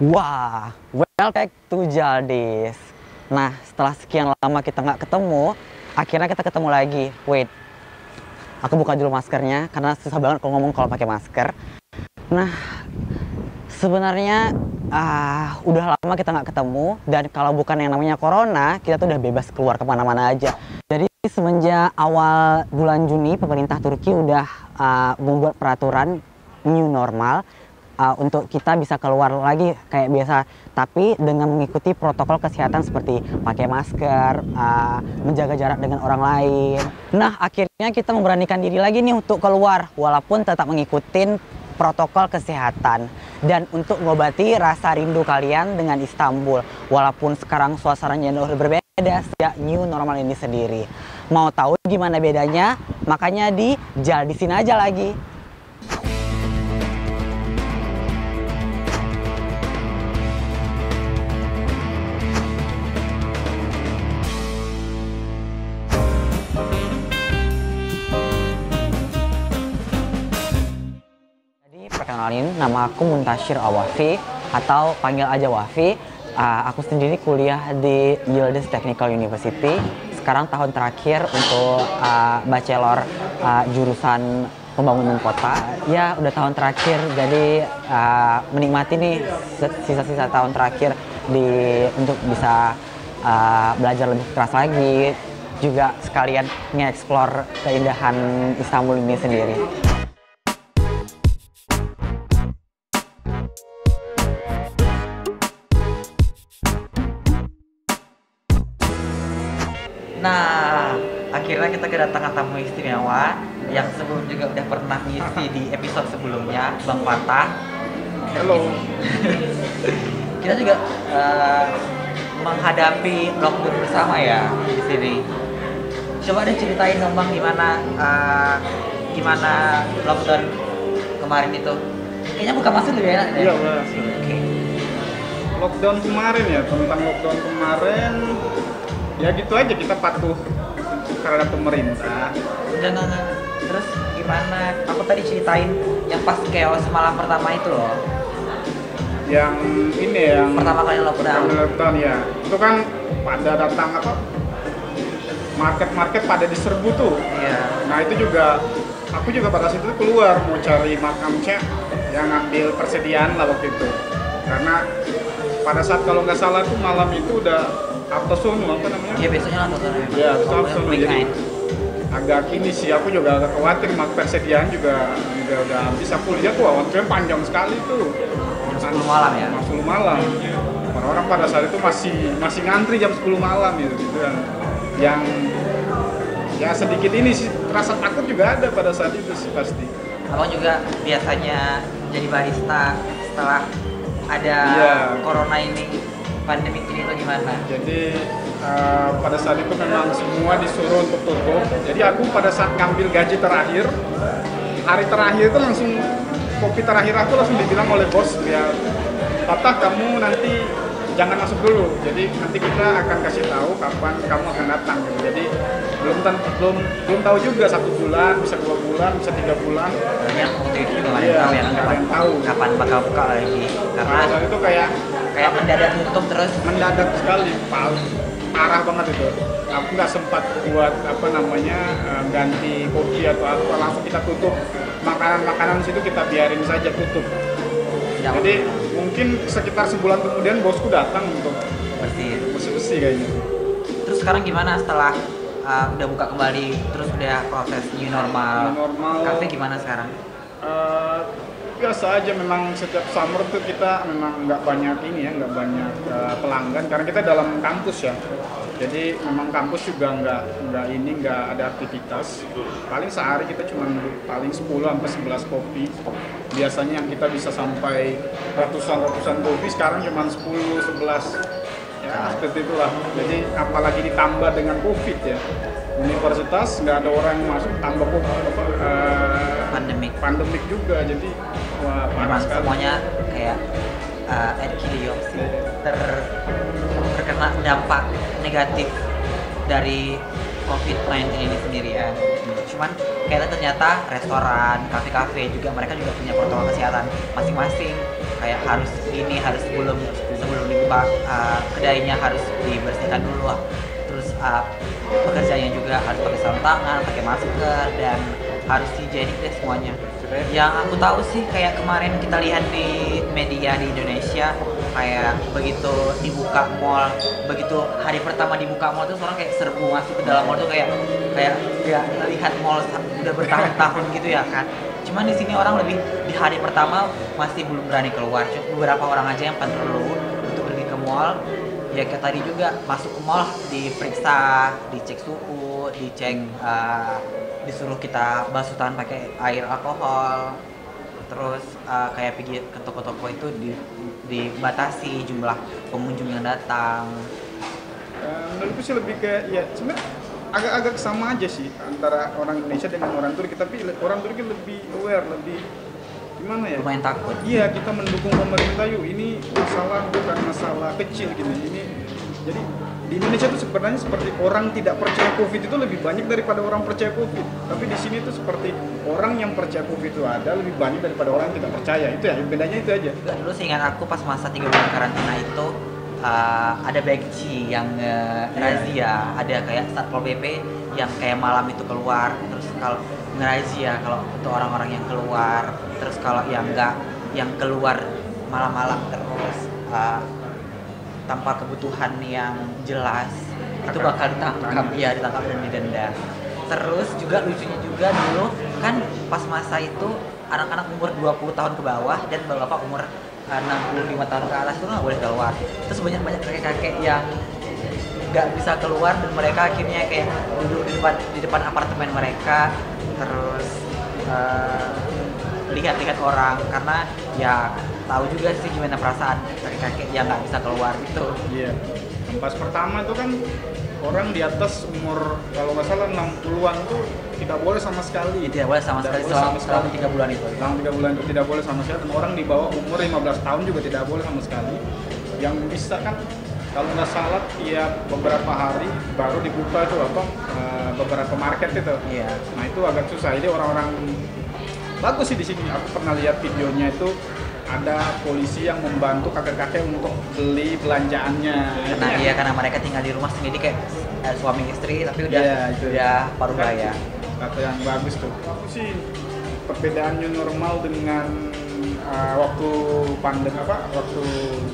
Wah, welcome to Jaldis. Nah, setelah sekian lama kita nggak ketemu, akhirnya kita ketemu lagi. Wait, aku buka dulu maskernya karena susah banget kalau ngomong kalau pakai masker. Nah, sebenarnya udah lama kita nggak ketemu, dan kalau bukan yang namanya corona, kita tuh udah bebas keluar kemana-mana aja. Jadi semenjak awal bulan Juni, pemerintah Turki udah membuat peraturan new normal. Untuk kita bisa keluar lagi kayak biasa, tapi dengan mengikuti protokol kesehatan seperti pakai masker, menjaga jarak dengan orang lain. Nah, akhirnya kita memberanikan diri lagi nih untuk keluar, walaupun tetap mengikuti protokol kesehatan. Dan untuk ngobati rasa rindu kalian dengan Istanbul, walaupun sekarang suasananya udah berbeda sejak new normal ini sendiri. Mau tahu gimana bedanya? Makanya di Jaldisin aja lagi. Perkenalin, nama aku Muntashir Awafi atau panggil aja Wafi. Aku sendiri kuliah di Yildiz Technical University. Sekarang tahun terakhir untuk bachelor jurusan pembangunan kota. Ya, udah tahun terakhir, jadi menikmati nih sisa-sisa tahun terakhir untuk bisa belajar lebih keras lagi. Juga sekalian nge-explore keindahan Istanbul ini sendiri. Nah, akhirnya kita kedatangan tamu istimewa yang sebelum juga udah pernah ngisi di episode sebelumnya, Bang Fatah. Halo. Kita juga menghadapi lockdown bersama ya di sini. Coba deh ceritain dong Bang, gimana lockdown kemarin itu. Kayaknya buka masuk lebih enak deh. Iya, Mas. Oke. Lockdown kemarin ya, tentang lockdown kemarin ya gitu aja, kita patuh terhadap pemerintah. Enggak. Terus gimana? Aku tadi ceritain yang pas chaos malam pertama itu loh. Yang ini yang Pertama kali lockdown. Ya. Itu kan pada datang market pada diserbu tuh. Iya. Nah, itu juga aku juga pada situ keluar mau cari makam Cek yang ngambil persediaan lah waktu itu. Karena pada saat kalau nggak salah tuh malam itu udah Aftersun, apa namanya? Iya, biasanya Aftersun. Iya, Aftersun. Jadi agak ini sih, aku juga agak khawatir persediaan juga udah habis. Aku lihat tuh antrian panjang sekali tuh. Jam 10 malam ya? Jam 10 malam. Orang-orang pada saat itu masih ngantri jam 10 malam gitu kan. Yang ya sedikit ini sih, rasa takut juga ada pada saat itu sih pasti. Abang juga biasanya jadi barista setelah ada corona ini, pandemi ini atau gimana? Jadi pada saat itu memang semua disuruh untuk tutup. Jadi aku pada saat ngambil gaji terakhir, hari terakhir itu langsung kopi terakhir aku langsung dibilang oleh bos, ya Fatah, kamu nanti jangan masuk dulu. Jadi nanti kita akan kasih tahu kapan kamu akan datang. Gitu. Jadi belum tahu juga, 1 bulan, bisa 2 bulan, bisa 3 bulan. Banyak waktu itu juga nggak ada yang tahu ya kapan bakal buka lagi. Karena itu kayak mendadak tutup terus. Mendadak sekali, parah banget itu. Aku nggak sempat buat ganti kopi atau apa, langsung kita tutup. Makanan situ kita biarin saja tutup. Jadi mungkin sekitar sebulan kemudian bosku datang untuk bersih kayaknya. Terus sekarang gimana setelah udah buka kembali, terus udah proses new normal? Kafe gimana sekarang? Biasa aja, memang setiap summer tuh kita memang nggak banyak pelanggan karena kita dalam kampus ya. Jadi memang kampus juga nggak ada aktivitas. Paling sehari kita cuma paling 10-11 kopi. Biasanya yang kita bisa sampai ratusan kopi, sekarang cuma 10-11. Ya seperti itulah. Jadi apalagi ditambah dengan COVID ya. Universitas nggak ada orang yang masuk, tambah pandemik juga, jadi wah parah sekali. Semuanya kayak terkena dampak negatif dari COVID-19 ini sendiri ya. Cuman kayaknya ternyata restoran, kafe-kafe juga mereka juga punya protokol kesehatan masing-masing. kayak harus ini harus sebelum dibuka kedainya harus dibersihkan dulu, terus pekerjanya juga harus pakai sarung tangan, pakai masker, dan harus higienik deh semuanya. Yang aku tahu sih kayak kemarin kita lihat di media di Indonesia, kayak begitu dibuka mall, begitu hari pertama dibuka mall tuh orang kayak serbu masuk ke dalam mall tuh kayak ya lihat mall udah bertahun-tahun gitu ya kan. Cuman di sini orang lebih di hari pertama masih belum berani keluar. Cuma beberapa orang aja yang perlu untuk pergi ke mall. Ya kayak tadi juga masuk ke mall diperiksa, dicek suhu, dicek disuruh kita basuh tangan pakai air alkohol. Terus kayak pergi ke toko-toko itu dibatasi jumlah pengunjung yang datang. Menurutku sih lebih ke ya sebenarnya agak-agak sama aja sih antara orang Indonesia dengan orang Turki, tapi orang Turki lebih aware, lebih gimana ya? Lumayan takut. Iya, kita mendukung pemerintah yuk. Ini masalah bukan masalah kecil gini. Ini jadi di Indonesia tuh sebenarnya seperti orang tidak percaya COVID itu lebih banyak daripada orang percaya COVID. Tapi di sini tuh seperti orang yang percaya COVID itu ada lebih banyak daripada orang yang tidak percaya. Itu ya, bedanya itu aja. Dulu seingat aku pas masa 3 bulan karantina itu ada Bekci yang razia, ada kayak Satpol PP yang kayak malam itu keluar, terus kalau ngerazia kalau untuk orang-orang yang keluar, terus kalau yang enggak yang keluar malam-malam terus tanpa kebutuhan yang jelas itu bakal ditangkap, ya ditangkap dan didenda. Terus juga lucunya juga dulu kan pas masa itu anak-anak umur 20 tahun ke bawah dan bapak umur 65 tahun ke atas itu nggak boleh keluar. Terus banyak kakek-kakek yang nggak bisa keluar dan mereka akhirnya kayak duduk di depan apartemen mereka, terus lihat-lihat orang karena ya tahu juga sih gimana perasaan kakek-kakek yang nggak bisa keluar gitu. Iya. Pas pertama itu kan orang di atas umur kalau nggak salah 60-an tuh tidak boleh sama sekali. Tidak boleh sama sekali selama 3 bulan itu. Selama 3 bulan itu tidak boleh sama sekali, dan orang di bawah umur 15 tahun juga tidak boleh sama sekali. Yang bisa kan kalau nggak salah tiap beberapa hari baru dibuka itu beberapa market itu. Iya. Nah itu agak susah. Jadi orang-orang bagus sih di sini. Aku pernah lihat videonya itu ada polisi yang membantu kakek-kakek untuk beli belanjaannya. Karena iya karena mereka tinggal di rumah sendiri kayak suami istri tapi udah paruh baya. Kata yang bagus tuh. Aku sih perbedaan new normal dengan waktu pandemi waktu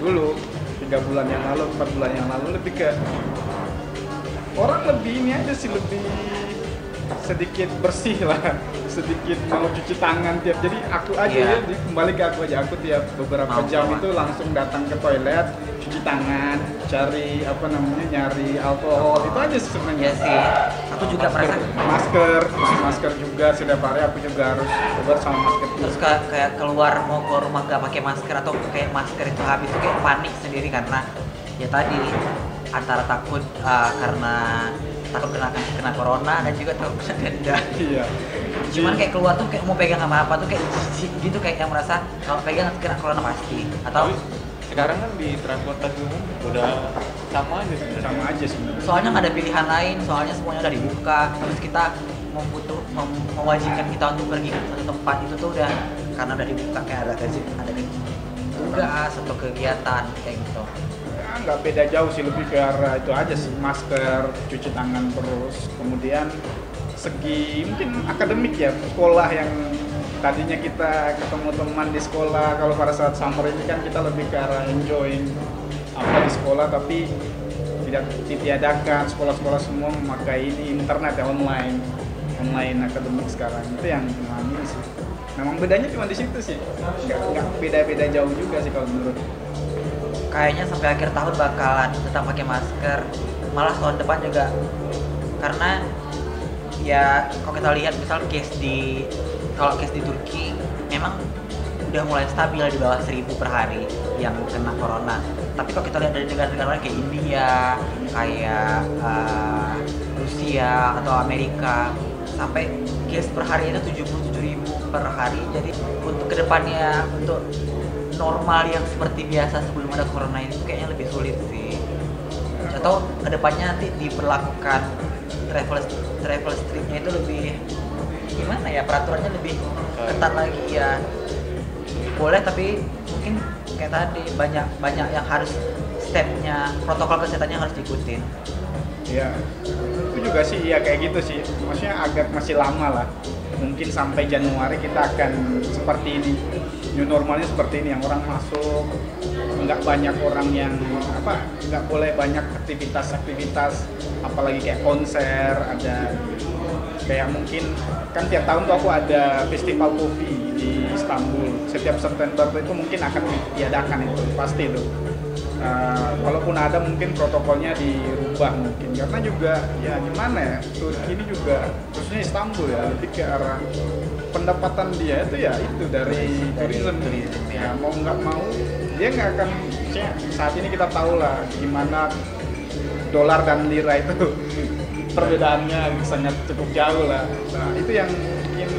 dulu 3 bulan yang lalu, 4 bulan yang lalu lebih ke orang lebih ini aja sih, lebih sedikit bersih lah, sedikit mau cuci tangan tiap, jadi aku aja ya, kembali ke aku aja, aku tiap beberapa jam itu langsung datang ke toilet, cuci tangan, cari nyari alkohol, itu aja sih sebenarnya. Iya sih, aku juga merasa masker juga setiap hari aku juga harus keluar sama masker. Terus kayak keluar mau keluar rumah gak pakai masker atau kayak masker itu habis itu kayak panik sendiri karena ya tadi antara takut karena takut kena corona dan juga takut kena denda. Iya. Cuman kayak keluar tuh kayak mau pegang apa tuh kayak gitu, kayak yang merasa kalau pegang kena corona pasti. Atau sekarang kan di transportasi umum udah sama aja sih. Soalnya nggak ada pilihan lain, soalnya semuanya udah dibuka. Terus kita mewajibkan kita untuk pergi ke satu tempat itu tuh udah karena udah dibuka kayak ada tugas atau kegiatan kayak gitu. Nggak beda jauh sih, lebih ke arah itu aja sih, masker, cuci tangan terus, kemudian segi mungkin akademik ya, sekolah yang tadinya kita ketemu teman di sekolah, kalau pada saat summer ini kan kita lebih ke arah enjoying di sekolah, tapi tidak ditiadakan, sekolah-sekolah semua memakai ini internet ya, online akademik sekarang, itu yang ini sih. Memang bedanya cuma di situ sih, nggak beda-beda jauh juga sih kalau menurut. Kayaknya sampai akhir tahun bakalan tetap pakai masker, malah tahun depan juga, karena ya kalau kita lihat misal case di Turki memang udah mulai stabil di bawah 1000 per hari yang kena corona. Tapi kalau kita lihat dari negara-negara lain kayak India, kayak Rusia atau Amerika, sampai case per hari itu 77.000 per hari. Jadi untuk kedepannya untuk normal yang seperti biasa sebelum ada corona ini kayaknya lebih sulit sih. Atau kedepannya nanti diperlakukan travel strictnya itu lebih gimana ya, peraturannya lebih ketat lagi ya. Boleh tapi mungkin kayak tadi banyak yang harus stepnya, protokol kesehatannya harus diikutin. Iya, itu juga sih ya kayak gitu sih. Maksudnya agak masih lama lah. Mungkin sampai Januari kita akan seperti ini. New normalnya seperti ini, yang orang masuk, nggak banyak orang yang nggak boleh banyak aktivitas, apalagi kayak konser, ada kayak mungkin kan tiap tahun tuh aku ada festival kopi di Istanbul. Setiap September itu mungkin akan diadakan itu pasti itu. Walaupun ada mungkin protokolnya dirubah mungkin karena juga ya gimana ya, Turki ini juga khususnya Istanbul ya lebih ke arah pendapatan dia itu ya itu dari tourism ya, mau nggak mau dia nggak akan saat ini kita tahu lah gimana dolar dan lira itu perbedaannya sangat cukup jauh lah. Nah itu yang mungkin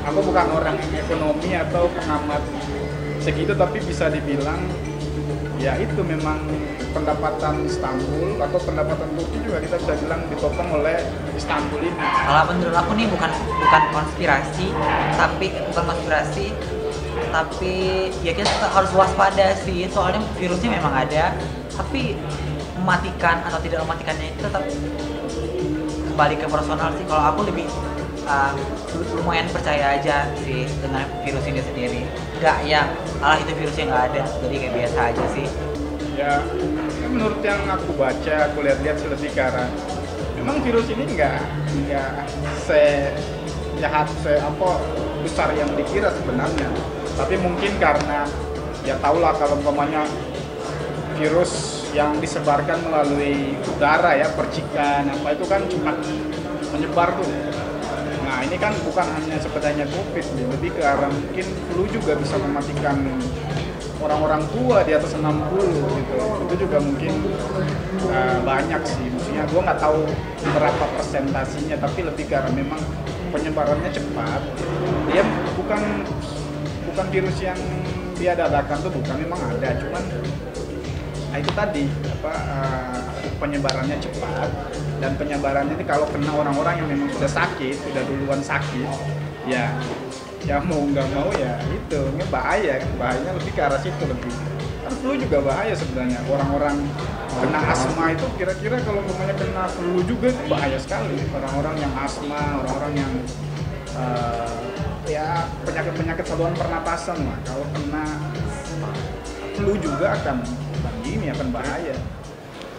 aku bukan orang ekonomi atau pengamat segitu, tapi bisa dibilang ya itu memang pendapatan Istanbul atau pendapatan Turki juga kita bisa bilang ditopang oleh Istanbul ini. Kalau menurut aku nih bukan konspirasi, tapi ya kita harus waspada sih, soalnya virusnya memang ada, tapi mematikan atau tidak mematikannya itu tetap kembali ke personal sih. Kalau aku lebih lumayan percaya aja sih dengan virus ini sendiri. Nggak yang itu virusnya nggak ada, jadi kayak biasa aja sih. Ya menurut yang aku baca, aku lihat-lihat lebih ke arah memang virus ini nggak sejahat besar yang dikira sebenarnya. Tapi mungkin karena ya tahulah kalau umpamanya virus yang disebarkan melalui udara ya, percikan itu kan cepat menyebar tuh. Nah ini kan bukan hanya sekedar COVID, lebih ke arah mungkin flu juga bisa mematikan orang-orang tua di atas 60 gitu. Itu juga mungkin banyak sih. Maksudnya gue nggak tahu berapa persentasinya, tapi lebih ke arah memang penyebarannya cepat. Dia bukan virus yang diadakan tuh, bukan, memang ada, cuman itu tadi penyebarannya cepat, dan penyebarannya ini kalau kena orang-orang yang memang sudah sakit, sudah duluan sakit, ya mau nggak mau ya itu ini bahayanya lebih ke arah situ lebih. Kan flu juga bahaya sebenarnya, orang-orang kena asma itu kira-kira kalau namanya kena flu juga itu bahaya sekali, orang-orang yang asma, orang-orang yang ya penyakit saluran pernapasan lah, kalau kena flu juga akan bahaya.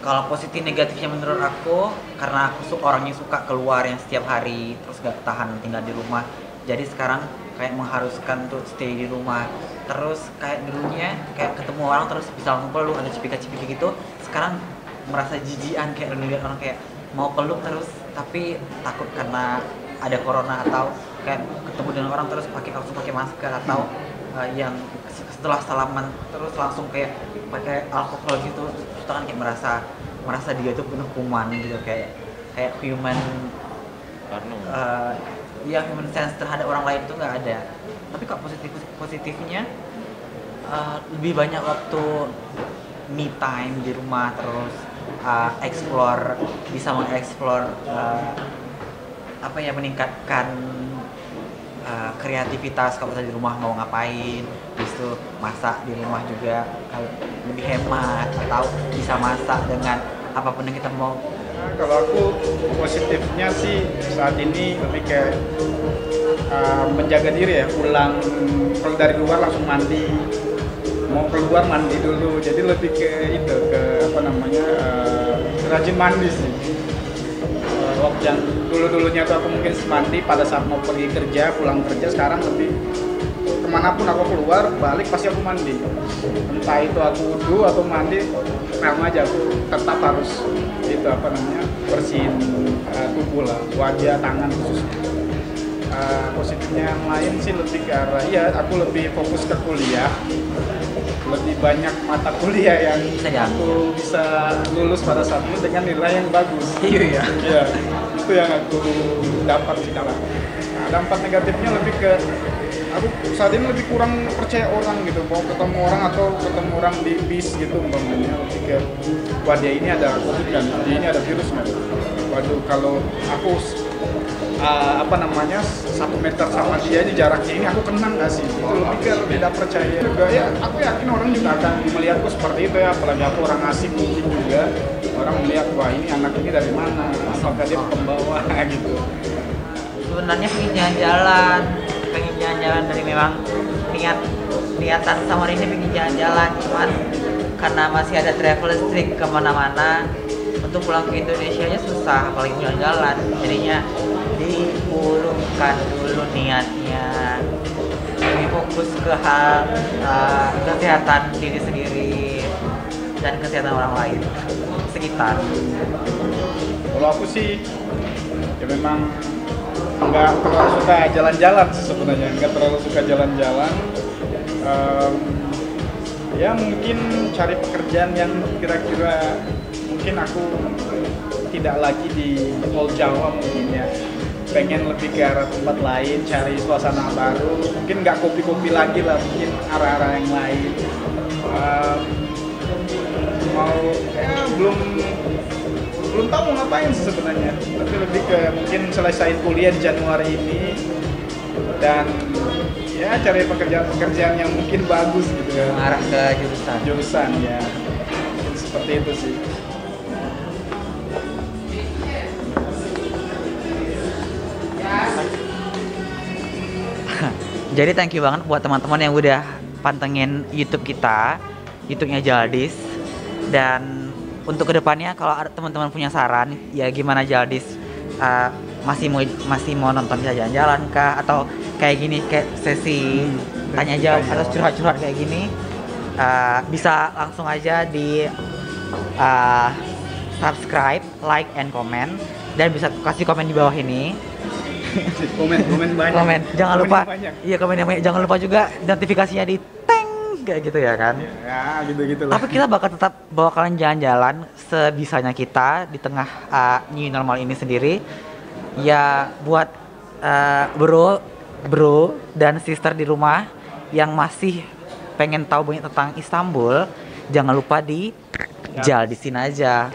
Kalau positif negatifnya menurut aku, karena aku orangnya suka keluar yang setiap hari, terus gak tahan tinggal di rumah, jadi sekarang kayak mengharuskan untuk stay di rumah. Terus kayak dulunya kayak ketemu orang terus bisa langsung peluk, ada cipika-cipiki gitu. Sekarang merasa jijian kayak ngeliat orang kayak mau peluk terus, tapi takut karena ada corona, atau kayak ketemu dengan orang terus langsung pakai masker, atau yang setelah salaman terus langsung kayak pakai alkohol gitu. Kita kan kayak merasa dia tuh penuh kuman gitu, kayak human human sense terhadap orang lain itu nggak ada. Tapi kok positifnya lebih banyak waktu me time di rumah, terus bisa mengeksplor meningkatkan kreativitas. Kalau misalnya di rumah mau ngapain, itu masak di rumah juga lebih hemat, atau bisa masak dengan apapun yang kita mau. Kalau aku positifnya sih saat ini lebih kayak menjaga diri ya, pulang kalau dari luar langsung mandi, mau keluar mandi dulu, jadi lebih ke itu rajin mandi sih. Waktu yang dulunya tuh aku mungkin mandi pada saat mau pergi kerja, pulang kerja, sekarang lebih kemanapun aku keluar balik pasti aku mandi, entah itu aku wudu atau mandi, sama aja aku tetap harus bersihin tubuh lah, wajah, tangan khususnya. Positifnya yang lain sih lebih ke arah aku lebih fokus ke kuliah, lebih banyak mata kuliah yang aku bisa lulus pada saat itu dengan nilai yang bagus. Iya, itu yang aku dapat sih kalau. Nah, dampak negatifnya lebih ke aku saat ini lebih kurang percaya orang gitu, mau ketemu orang atau ketemu orang di bis gitu umpamanya, lebih ke dia ini ada COVID kan, dia ini ada virus kan. Waduh, kalau aku apa namanya 1 meter sama dia aja jaraknya ini aku kenang nggak sih, itu lebih ke tidak percaya juga ya. Aku yakin orang juga akan melihatku seperti itu ya, apalagi aku orang asing mungkin juga orang melihat wah ini anak ini dari mana, apakah dia pembawa gitu. Sebenarnya pengen jalan-jalan dari memang niatan sama ini pengen jalan-jalan, cuman karena masih ada travel restrict kemana-mana, untuk pulang ke Indonesia nya susah, apalagi jalan-jalan. Jadinya diurungkan dulu niatnya, lebih fokus ke hal kesehatan diri sendiri dan kesehatan orang lain sekitar. Kalau aku sih ya memang nggak terlalu suka jalan-jalan sebenarnya, nggak terlalu suka jalan-jalan. Ya mungkin cari pekerjaan yang kira-kira mungkin aku tidak lagi di Old Jawa mungkin ya, pengen lebih ke arah tempat lain, cari suasana baru, mungkin nggak kopi-kopi lagi lah, mungkin arah-arah yang lain. Mau ya belum tahu mau ngapain sih sebenarnya, tapi lebih ke mungkin selesai kuliah di Januari ini dan ya cari pekerjaan yang mungkin bagus gitu ya, Mengarah ke jurusan ya, mungkin seperti itu sih. Jadi thank you banget buat teman-teman yang udah pantengin YouTube kita, YouTube-nya Jaldis. Dan untuk kedepannya kalau ada teman-teman punya saran, ya gimana Jaldis masih mau nonton bisa jalan-jalan kah, atau kayak gini kayak sesi tanya jawab atau curhat-curhat kayak gini, bisa langsung aja di subscribe, like, and comment, dan bisa kasih komen di bawah ini. komen banyak. Komen, jangan lupa. Banyak. Iya, komen yang banyak. Jangan lupa juga notifikasinya di teng kayak gitu ya kan. Ya, gitu-gitu lah. Tapi kita bakal tetap bawa kalian jalan-jalan sebisanya kita di tengah new normal ini sendiri. Ya buat bro dan sister di rumah yang masih pengen tahu banyak tentang Istanbul, jangan lupa di Jaldisin aja.